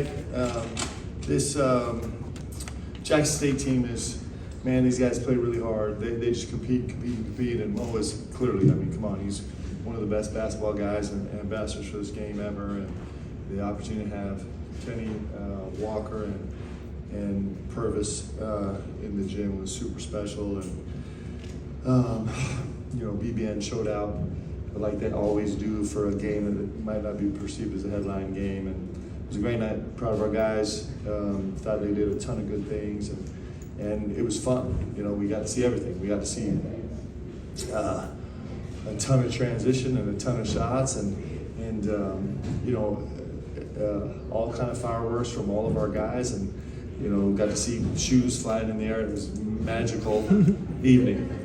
tonight. This Jackson State team is, man, these guys play really hard. They just compete, and Mo is clearly, I mean, come on, he's one of the best basketball guys and ambassadors for this game ever. And the opportunity to have Kenny Walker and Purvis in the gym was super special. And you know, BBN showed out like they always do for a game that might not be perceived as a headline game. And it was a great night. Proud of our guys. Thought they did a ton of good things, and it was fun. You know, we got to see everything. We got to see a ton of transition and a ton of shots, and you know, all kind of fireworks from all of our guys, and you know, got to see shoes flying in the air. It was a magical evening.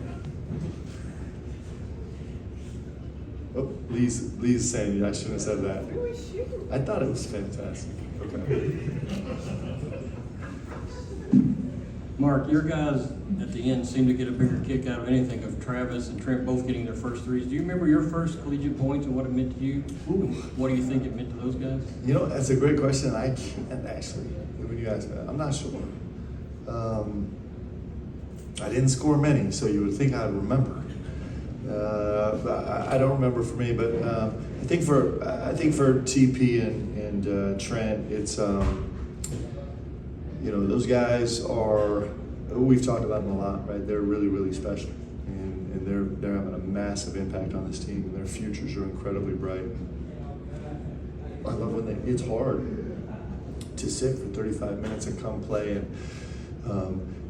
Oh, Lee's saying I shouldn't have said that. I thought it was fantastic. Okay. Mark, your guys at the end seem to get a bigger kick out of anything of Travis and Trent both getting their first threes. Do you remember your first collegiate points and what it meant to you? Ooh. What do you think it meant to those guys? You know, that's a great question. I can't actually, when you ask that, I'm not sure. I didn't score many, so you would think I'd remember. But I don't remember for me. But I think for TP and Trent, it's you know, those guys are, we've talked about them a lot, right? They're really, really special, and they're having a massive impact on this team, and their futures are incredibly bright. I love when it's hard to sit for 35 minutes and come play, and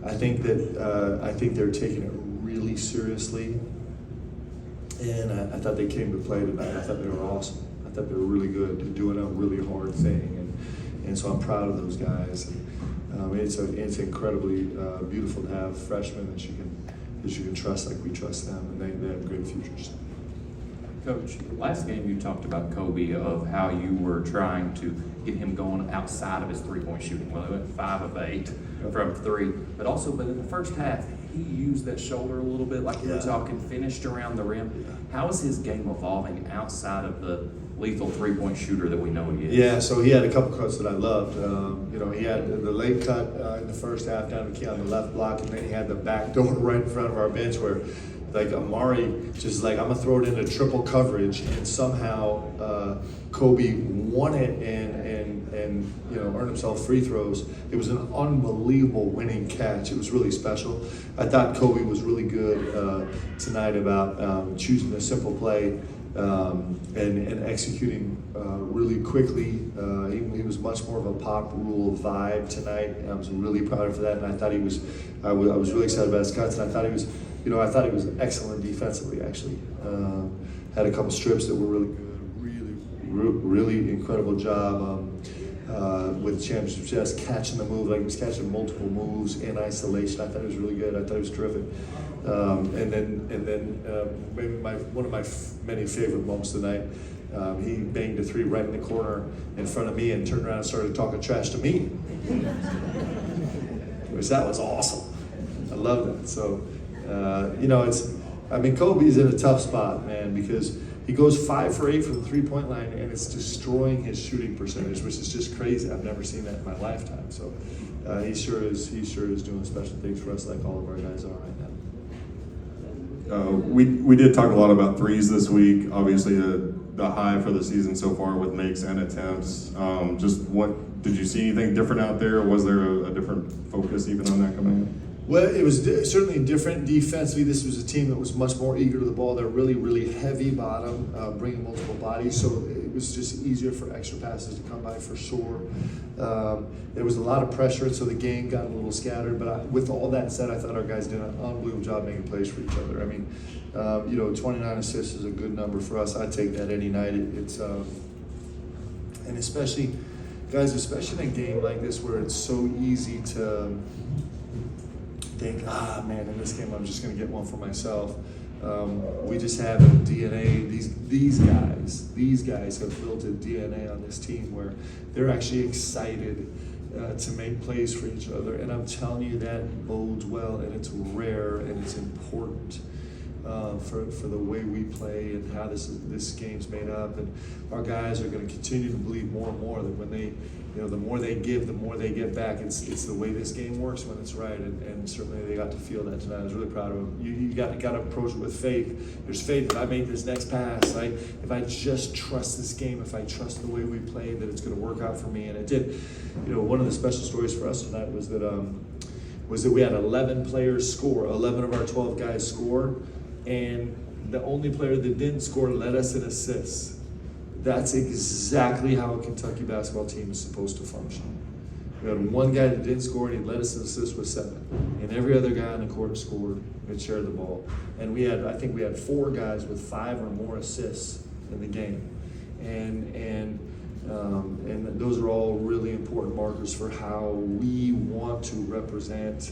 I think they're taking it really seriously, and I thought they came to play tonight. I thought they were awesome. I thought they were really good, doing a really hard thing, and so I'm proud of those guys. It's incredibly beautiful to have freshmen that you can trust like we trust them, and they have great futures. Coach, last game you talked about Kobe, of how you were trying to get him going outside of his three-point shooting. Well, he went 5 of 8 from 3, but in the first half, he used that shoulder a little bit, like you were talking, finished around the rim. How is his game evolving outside of the lethal three-point shooter that we know he is? Yeah, so he had a couple cuts that I loved. You know, he had the late cut in the first half down the key on the left block, and then he had the back door right in front of our bench where, like, Amari just like, I'm gonna throw it into triple coverage, and somehow Kobe won it and you know, earned himself free throws. It was an unbelievable winning catch. It was really special. I thought Kobe was really good tonight about choosing a simple play and executing really quickly. He was much more of a pop rule vibe tonight. I was really proud of him for that, and I thought I was really excited about his cuts, and I thought he was excellent defensively, actually. Had a couple strips that were really good, really incredible job with championship, just catching the move, like he was catching multiple moves in isolation. I thought it was really good. I thought it was terrific. And then maybe one of my many favorite moments tonight, he banged a 3 right in the corner in front of me and turned around and started talking trash to me. Which that was awesome. I love that. So, you know, Kobe's in a tough spot, man, because he goes 5 for 8 from the 3-point line, and it's destroying his shooting percentage, which is just crazy. I've never seen that in my lifetime. So he sure is doing special things for us, like all of our guys are right now. We did talk a lot about threes this week. Obviously, the high for the season so far with makes and attempts. Just what did you see anything different out there? Was there a different focus even on that coming in? Well, it was certainly different defensively. This was a team that was much more eager to the ball. They're really, really heavy bottom, bringing multiple bodies, so it was just easier for extra passes to come by for sure. There was a lot of pressure, so the game got a little scattered. But with all that said, I thought our guys did an unbelievable job making plays for each other. I mean, you know, 29 assists is a good number for us. I'd take that any night. It's and especially, guys, especially in a game like this where it's so easy to think, man, in this game I'm just going to get one for myself. We just have a DNA. These guys have built a DNA on this team where they're actually excited to make plays for each other, and I'm telling you that bodes well, and it's rare and it's important. for the way we play and how this game's made up. And our guys are going to continue to believe more and more that when they, the more they give, the more they get back. It's the way this game works when it's right, and certainly they got to feel that tonight. I was really proud of them. You got to approach it with faith. There's faith that I make this next pass, right? If I just trust this game, if I trust the way we play, that it's going to work out for me, and it did. One of the special stories for us tonight was that we had 11 players score, 11 of our 12 guys score, and the only player that didn't score led us in assists. That's exactly how a Kentucky basketball team is supposed to function. We had one guy that didn't score, and he led us in assists with 7. And every other guy on the court scored and shared the ball. And I think we had 4 guys with 5 or more assists in the game. And those are all really important markers for how we want to represent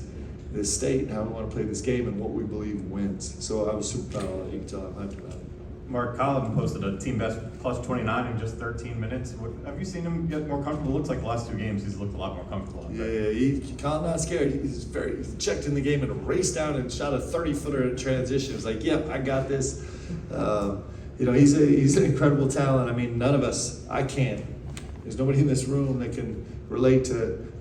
this state, and how we want to play this game, and what we believe wins. So I was super proud of that. You can tell I'm happy about it. Mark Collin posted a team best plus 29 in just 13 minutes. Have you seen him get more comfortable? It looks like the last 2 games he's looked a lot more comfortable. Colin's not scared. He's he checked in the game and raced down and shot a 30-footer in transition. It's like, yep, I got this. He's an incredible talent. I mean, none of us, I can't. There's nobody in this room that can relate to,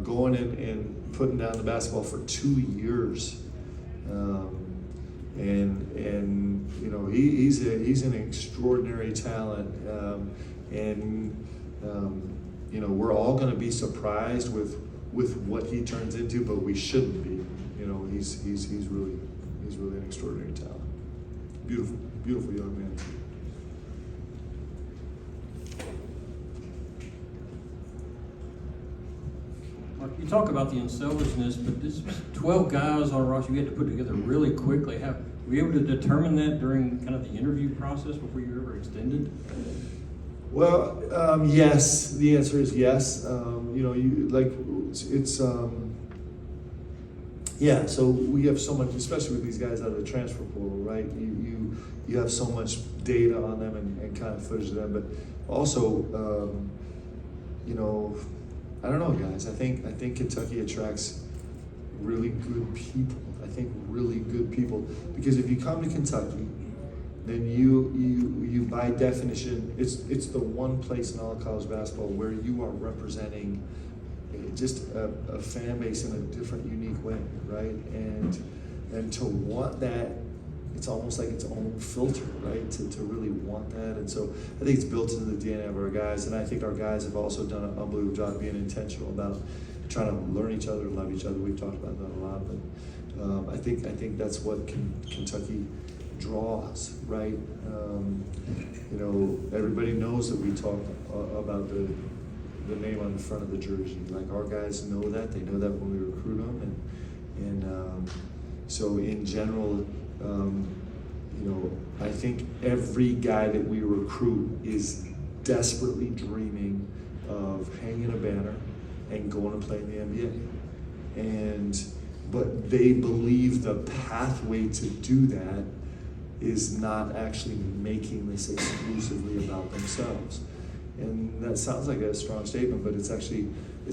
going and putting down the basketball for 2 years. He's an extraordinary talent, we're all going to be surprised with what he turns into, but we shouldn't be. He's really an extraordinary talent. Beautiful young man. Mark, you talk about the unselfishness, but this 12 guys on roster you had to put together really quickly. Were you able to determine that during kind of the interview process before you were ever extended? Well, yes. The answer is yes. So we have so much, especially with these guys out of the transfer portal, right? You have so much data on them and kind of footage of them, but also, I don't know, guys. I think Kentucky attracts really good people. Because if you come to Kentucky, then you by definition, it's the one place in all of college basketball where you are representing just a fan base in a different, unique way, right? And to want that, it's almost like its own filter, right? To really want that. And so I think it's built into the DNA of our guys. And I think our guys have also done an unbelievable job being intentional about trying to learn each other and love each other. We've talked about that a lot. But I think that's what Kentucky draws, right? Everybody knows that we talk about the name on the front of the jersey. Like, our guys know that. They know that when we recruit them. And so in general, I think every guy that we recruit is desperately dreaming of hanging a banner and going to play in the NBA. But they believe the pathway to do that is not actually making this exclusively about themselves. And that sounds like a strong statement, but it's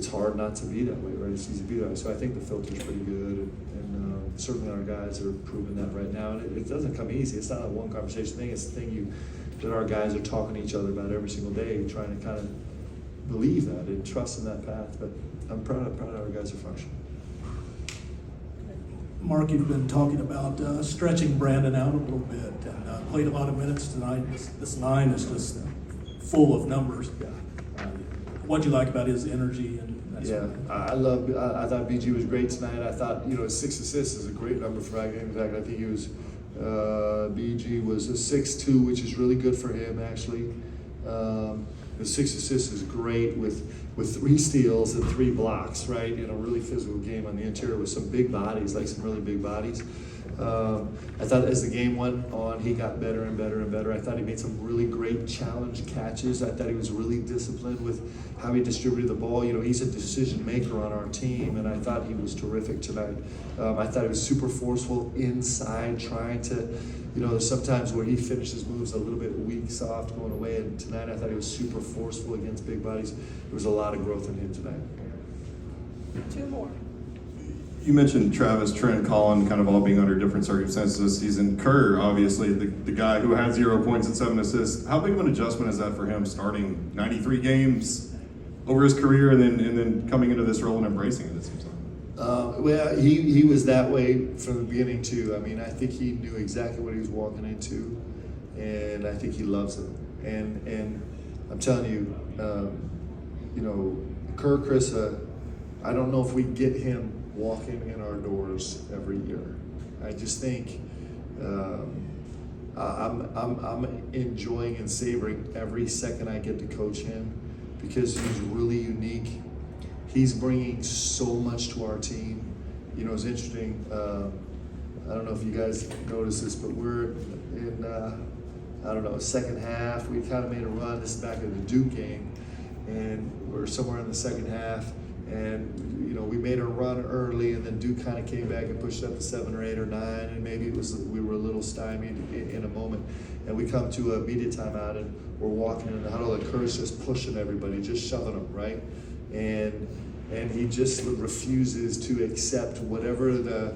hard not to be that way, right? It's easy to be that way. So I think the filter's pretty good, and certainly our guys are proving that right now. And it doesn't come easy. It's not a one conversation thing. It's the thing that our guys are talking to each other about every single day, trying to kind of believe that and trust in that path. But I'm proud of how our guys are functioning. Mark, you've been talking about stretching Brandon out a little bit, and played a lot of minutes tonight. This line is just full of numbers. Yeah. What'd you like about his energy and that sort of thing? I thought BG was great tonight. I thought, 6 assists is a great number for that game. In fact, I think BG was a 6'2", which is really good for him, actually. The 6 assists is great with 3 steals and 3 blocks, right? In a really physical game on the interior with some big bodies, like some really big bodies. I thought as the game went on, he got better and better and better. I thought he made some really great challenge catches. I thought he was really disciplined with how he distributed the ball. He's a decision maker on our team, and I thought he was terrific tonight. I thought he was super forceful inside, trying to, there's sometimes where he finishes moves a little bit weak, soft, going away, and tonight I thought he was super forceful against big bodies. There was a lot of growth in him tonight. 2 more. You mentioned Travis, Trent, Colin kind of all being under different circumstances this season. Kerr, obviously, the guy who had 0 points and 7 assists. How big of an adjustment is that for him starting 93 games over his career and then coming into this role and embracing it, it seems like? Well, he was that way from the beginning too. I mean, I think he knew exactly what he was walking into, and I think he loves it. And I'm telling you, you know, Kerr Krissa, I don't know if we get him walking in our doors every year. I just think I'm enjoying and savoring every second I get to coach him because he's really unique. He's bringing so much to our team. You know, it's interesting. I don't know if you guys noticed this, but we're in, I don't know, second half. We kind of made a run. This is back in the Duke game. And we're somewhere in the second half. And, you know, we made a run early, and then Duke kind of came back and pushed up to 7 or 8 or 9. And maybe it was we were a little stymied in a moment. And we come to a media timeout, and we're walking in the huddle, and Kerr's just pushing everybody, just shoving them, right? And he just refuses to accept whatever the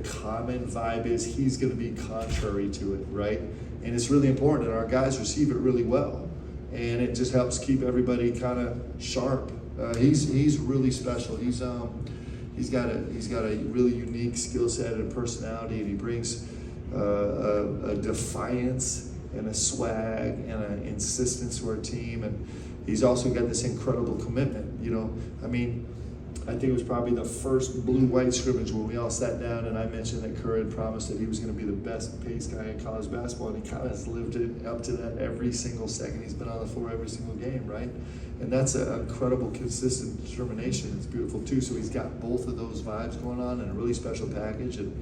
common vibe is. He's going to be contrary to it, right? And it's really important, and our guys receive it really well, and it just helps keep everybody kind of sharp. He's really special. He's got a really unique skill set and personality, and he brings a defiance and a swag and an insistence to our team, and he's also got this incredible commitment. You know, I mean, I think it was probably the first blue-white scrimmage when we all sat down and I mentioned that Kerr had promised that he was going to be the best pace guy in college basketball, and he kind of has lived it up to that every single second he's been on the floor every single game, right? And that's an incredible, consistent determination. It's beautiful too. So he's got both of those vibes going on in a really special package, and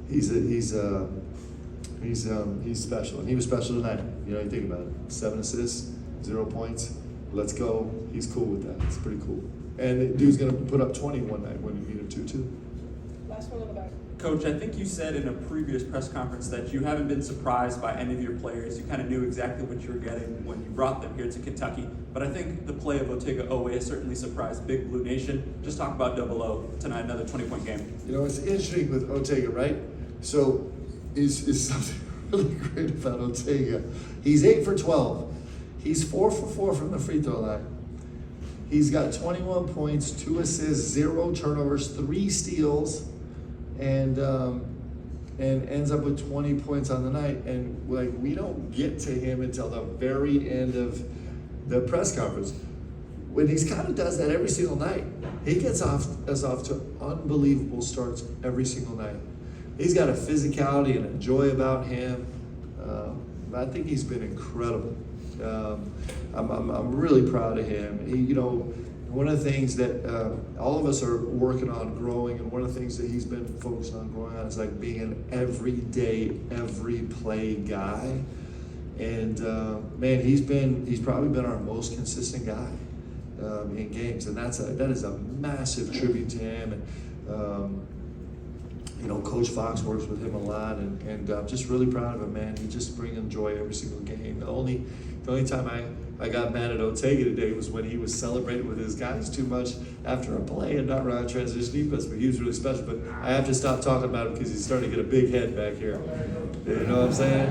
he's special, and he was special tonight. You know, you think about it: 7 assists, 0 points. Let's go. He's cool with that. It's pretty cool. And the dude's gonna put up 20 one night when you meet him too. Last one on the back. Coach, I think you said in a previous press conference that you haven't been surprised by any of your players. You kind of knew exactly what you were getting when you brought them here to Kentucky. But I think the play of Otega Oweh has certainly surprised Big Blue Nation. Just talk about Double O tonight, another 20-point game. You know, it's interesting with Otega, right? So, is something really great about Otega. He's 8 for 12. He's 4 for 4 from the free throw line. He's got 21 points, 2 assists, 0 turnovers, 3 steals, and ends up with 20 points on the night. And like, we don't get to him until the very end of the press conference, when he kind of does that every single night. He gets us off to unbelievable starts every single night. He's got a physicality and a joy about him. I think he's been incredible. I'm really proud of him. You know, one of the things that all of us are working on growing, and one of the things that he's been focused on growing on is like being an everyday, every play guy. And man, he's probably been our most consistent guy in games, and that is a massive tribute to him. And you know, Coach Fox works with him a lot, and I'm just really proud of him, man. He just brings joy every single game. The only time I got mad at Otega today was when he was celebrating with his guys too much after a play and not around transition defense, but he was really special. But I have to stop talking about him because he's starting to get a big head back here. You know what I'm saying?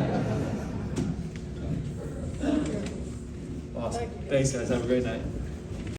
Awesome. Thanks, guys. Have a great night.